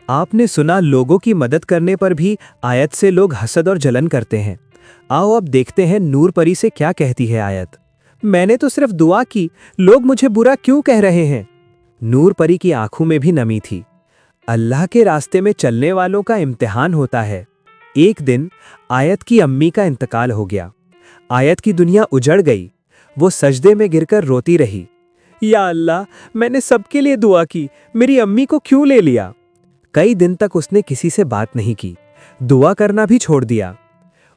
आपने सुना लोगों की मदद करने पर भी आयत से लोग हसद और जलन करते हैं। आओ अब देखते हैं नूर परी से क्या कहती है आयत। मैंने तो सिर्फ दुआ की, लोग मुझे बुरा क्यों कह रहे हैं? नूर परी की आंखों में भी नमी थी। अल्लाह के रास्ते में चलने वालों का इम्तिहान होता है। एक दिन आयत की अम्मी का इंतकाल हो गया। आयत की दुनिया उजड़ गई। वो सजदे में गिरकर रोती रही, या अल्लाह, मैंने सबके लिए दुआ की, मेरी अम्मी को क्यों ले लिया? कई दिन तक उसने किसी से बात नहीं की, दुआ करना भी छोड़ दिया।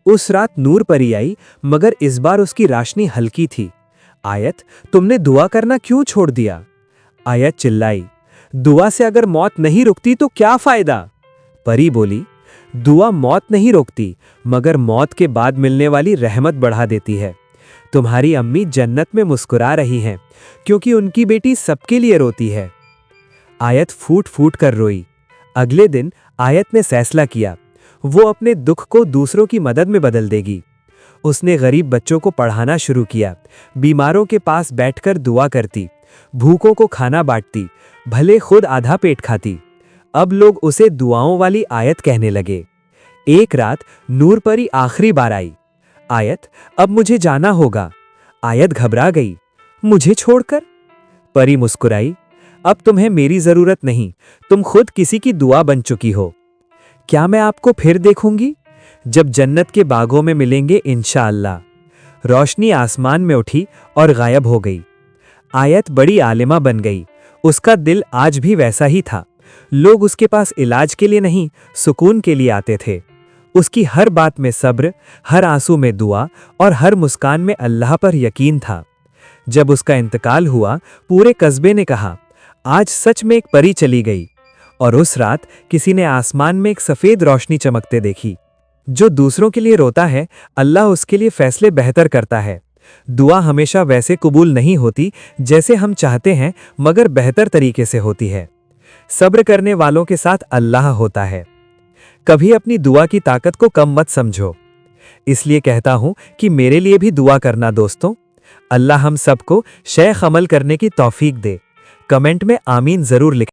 उस रात नूर परी आई, मगर इस बार उसकी रोशनी हल्की थी। आयत, तुमने दुआ करना क्यों छोड़ दिया? आयत चिल्लाई, दुआ से अगर मौत नहीं रुकती तो क्या फायदा? परी बोली, दुआ मौत नहीं रोकती, मगर मौत के बाद मिलने वाली रहमत बढ़ा देती है। तुम्हारी अम्मी जन्नत में मुस्कुरा रही हैं, क्योंकि उनकी बेटी सबके लिए रोती है। आयत फूट फूट कर रोई। अगले दिन आयत ने फैसला किया, वो अपने दुख को दूसरों की मदद में बदल देगी। उसने गरीब बच्चों को पढ़ाना शुरू किया, बीमारों के पास बैठकर दुआ करती, भूखों को खाना बांटती, भले खुद आधा पेट खाती। अब लोग उसे दुआओं वाली आयत कहने लगे। एक रात नूर परी आखिरी बार आई। आयत, अब मुझे जाना होगा। आयत घबरा गई, मुझे छोड़कर? परी मुस्कुराई, अब तुम्हें मेरी जरूरत नहीं, तुम खुद किसी की दुआ बन चुकी हो। क्या मैं आपको फिर देखूंगी? जब जन्नत के बागों में मिलेंगे इंशाअल्लाह। रोशनी आसमान में उठी और गायब हो गई। आयत बड़ी आलिमा बन गई। उसका दिल आज भी वैसा ही था। लोग उसके पास इलाज के लिए नहीं, सुकून के लिए आते थे। उसकी हर बात में सब्र, हर आंसू में दुआ और हर मुस्कान में अल्लाह पर यकीन था। जब उसका इंतकाल हुआ, पूरे कस्बे ने कहा, आज सच में एक परी चली गई। और उस रात किसी ने आसमान में एक सफेद रोशनी चमकते देखी। जो दूसरों के लिए रोता है, अल्लाह उसके लिए फैसले बेहतर करता है। दुआ हमेशा वैसे कबूल नहीं होती जैसे हम चाहते हैं, मगर बेहतर तरीके से होती है। सब्र करने वालों के साथ अल्लाह होता है। कभी अपनी दुआ की ताकत को कम मत समझो। इसलिए कहता हूं कि मेरे लिए भी दुआ करना दोस्तों। अल्लाह हम सबको शेख अमल करने की तौफीक दे। कमेंट में आमीन जरूर लिखें।